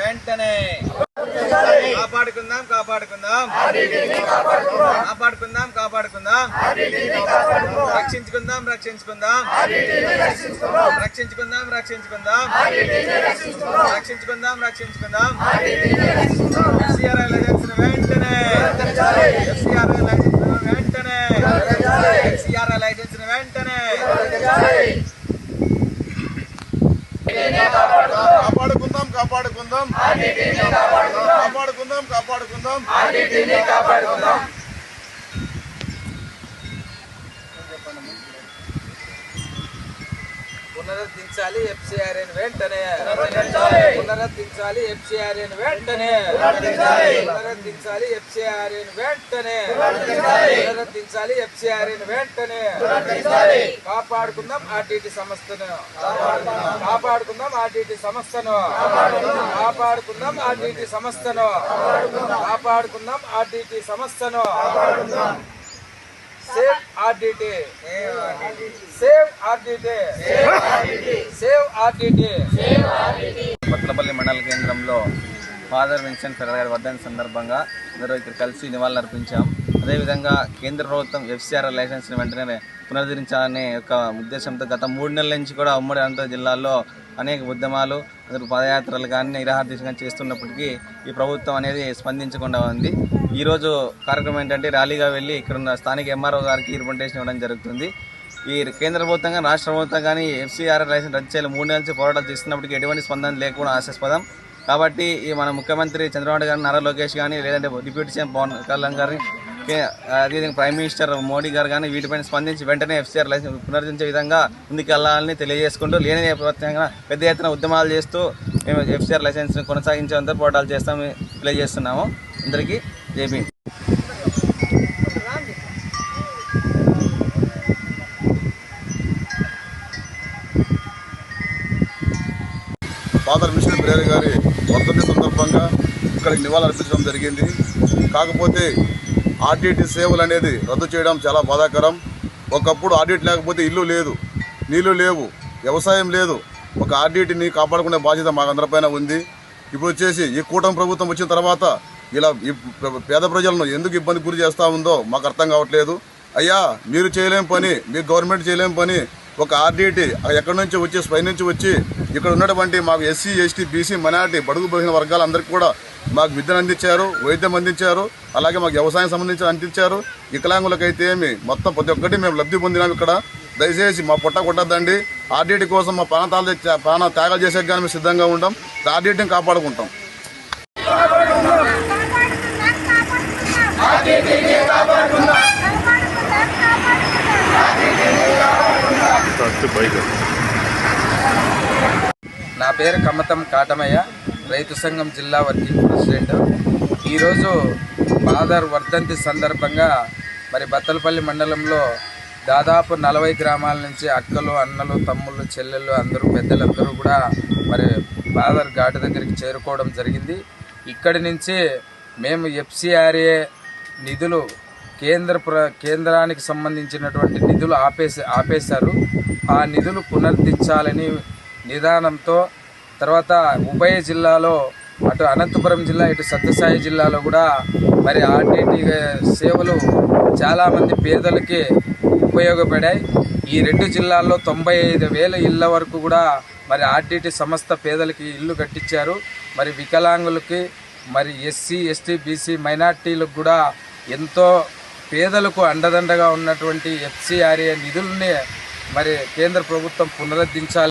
వెంటనే కాపాడుకుందాం రక్షించుకుందాం FCRI licence వెంటనే కాపాడుకుందాం పునరుద్ధరించాలి ఎఫ్సిఆర్ఐని వెంటనే పునరుద్ధరించాలి ఎఫ్సిఆర్ఐని వెంటనే పునరుద్ధరించాలి ఎఫ్సిఆర్ఐని వెంటనే పునరుద్ధరించాలి ఎఫ్సిఆర్ఐని వెంటనే కాపాడుకుందాం ఆర్టీటీ సంస్థను కాపాడుకుందాం ఆర్టీటీ సంస్థను కాపాడుకుందాం ఆర్టీటీ సంస్థను కాపాడుకుందాం ఆర్టీటీ సంస్థను save RTT save RTT save RTT Bathlapalli మండల కేంద్రంలో ఫాదర్ విన్సెంట్ ఫెర్రర్ గారి వర్ధంతి సందర్భంగా అందరూ ఇక్కడ కలిసి నివాళులర్పించాం. అదేవిధంగా కేంద్ర ప్రభుత్వం ఎఫ్సిఆర్ లైసెన్స్ వెంటనే పునరుద్ధరించాలనే యొక్క ఉద్దేశంతో గత 3 నెలల నుంచి కూడా ఉమ్మడి అనంతపురం జిల్లాలో అనేక ఉద్యమాలు పదయాత్రలు కానీ నిరాహార దీక్ష చేస్తున్నప్పటికీ ఈ ప్రభుత్వం అనేది స్పందించకుండా ఉంది. ఈరోజు కార్యక్రమం ఏంటంటే ర్యాలీగా వెళ్ళి ఇక్కడ ఉన్న స్థానిక ఎంఆర్ఓ గారికి రిప్రజెంటేషన్ ఇవ్వడం జరుగుతుంది. ఈ కేంద్ర ప్రభుత్వం కానీ రాష్ట్ర ప్రభుత్వం కానీ ఎఫ్సిఆర్ లైసెన్స్ రద్దు చేయాలి 3 నెలల నుంచి పోరాటాలు చేస్తున్నప్పటికీ ఎటువంటి స్పందన లేకపోవడం ఆశాస్పదం. కాబట్టి మన ముఖ్యమంత్రి చంద్రబాబు నాయుడు గారిని, నారా లోకేష్ కానీ, లేదంటే డిప్యూటీ సీఎం పవన్ కళ్యాణ్ గారిని, అదేవిధంగా ప్రైమ్ మినిస్టర్ మోడీ గారు కానీ వీటిపైన స్పందించి వెంటనే ఎఫ్సిఆర్ లైసెన్స్ పునరుద్ధరించే విధంగా ముందుకెళ్లాలని తెలియజేసుకుంటూ లేని నేపథ్యంగా పెద్ద ఎత్తున ఉద్యమాలు చేస్తూ మేము ఎఫ్సిఆర్ లైసెన్స్ కొనసాగించేందుకు పోరాటాలు చేస్తామని తెలియజేస్తున్నాము. అందరికీ జేబీ. ఫాదర్ విన్సెంట్ ఫెర్రర్ గారి వర్ధంతి సందర్భంగా ఇక్కడికి నివాళులర్పించడం జరిగింది. కాకపోతే ఆర్టీటీ సేవలు అనేది రద్దు చేయడం చాలా బాధాకరం. ఒకప్పుడు ఆర్టీటీ లేకపోతే ఇల్లు లేదు, నీళ్లు లేవు, వ్యవసాయం లేదు. ఒక ఆర్టీటీని కాపాడుకునే బాధ్యత మాకందరిపైన ఉంది. ఇప్పుడు వచ్చేసి ఈ కూటమి ప్రభుత్వం వచ్చిన తర్వాత ఇలా ఈ పేద ప్రజలను ఎందుకు ఇబ్బంది గురి చేస్తూ ఉందో మాకు అర్థం కావట్లేదు. అయ్యా, మీరు చేయలేం పని, మీ గవర్నమెంట్ చేయలేం పని. ఒక ఆర్టీటీ ఎక్కడి నుంచి వచ్చి పై నుంచి వచ్చి ఇక్కడ ఉన్నటువంటి మాకు ఎస్సీ, ఎస్టీ, బీసీ, మైనారిటీ, బడుగు బలహీన వర్గాలందరికీ కూడా మాకు విద్యను అందించారు, వైద్యం అందించారు, అలాగే మాకు వ్యవసాయం సంబంధించి అందించారు. వికలాంగులకైతే ఏమి మొత్తం ప్రతి ఒక్కటి మేము లబ్ధి పొందినాం. ఇక్కడ దయచేసి మా పొట్ట కొట్టద్దండి. ఆర్టీటీ కోసం మా ప్రాణ త్యాగాలు చేసే కానీ మేము సిద్ధంగా ఉంటాం. ఆర్టీటీని కాపాడుకుంటాం. నా పేరు కమ్మతం కాటమయ్య, రైతు సంఘం జిల్లా వర్కింగ్ ప్రెసిడెంట్. ఈరోజు ఫాదర్ వర్ధంతి సందర్భంగా మరి బత్తలపల్లి మండలంలో దాదాపు 40 గ్రామాల నుంచి అక్కలు, అన్నలు, తమ్ముళ్ళు, చెల్లెళ్ళు అందరూ పెద్దలందరూ కూడా మరి ఫాదర్ ఘాటు దగ్గరికి చేరుకోవడం జరిగింది. ఇక్కడి నుంచి మేము ఎఫ్సిఆర్ఏ నిధులు కేంద్రానికి సంబంధించినటువంటి నిధులు ఆపేశారు. ఆ నిధులు పునరుద్ధరించాలని నిదానంతో తర్వాత ఉభయ జిల్లాలో అటు అనంతపురం జిల్లా, ఇటు సత్యసాయి జిల్లాలో కూడా మరి ఆర్టీటీ సేవలు చాలామంది పేదలకి ఉపయోగపడాయి. ఈ 2 జిల్లాల్లో 95,000 ఇళ్ల వరకు కూడా మరి ఆర్టీటీ సంస్థ పేదలకి ఇల్లు కట్టించారు. మరి వికలాంగులకి, మరి ఎస్సీ, ఎస్టీ, బీసీ, మైనార్టీలకు కూడా ఎంతో పేదలకు అండదండగా ఉన్నటువంటి ఎఫ్సిఆర్ఏ నిధుల్ని మరి కేంద్ర ప్రభుత్వం పునరుద్ధరించాలి.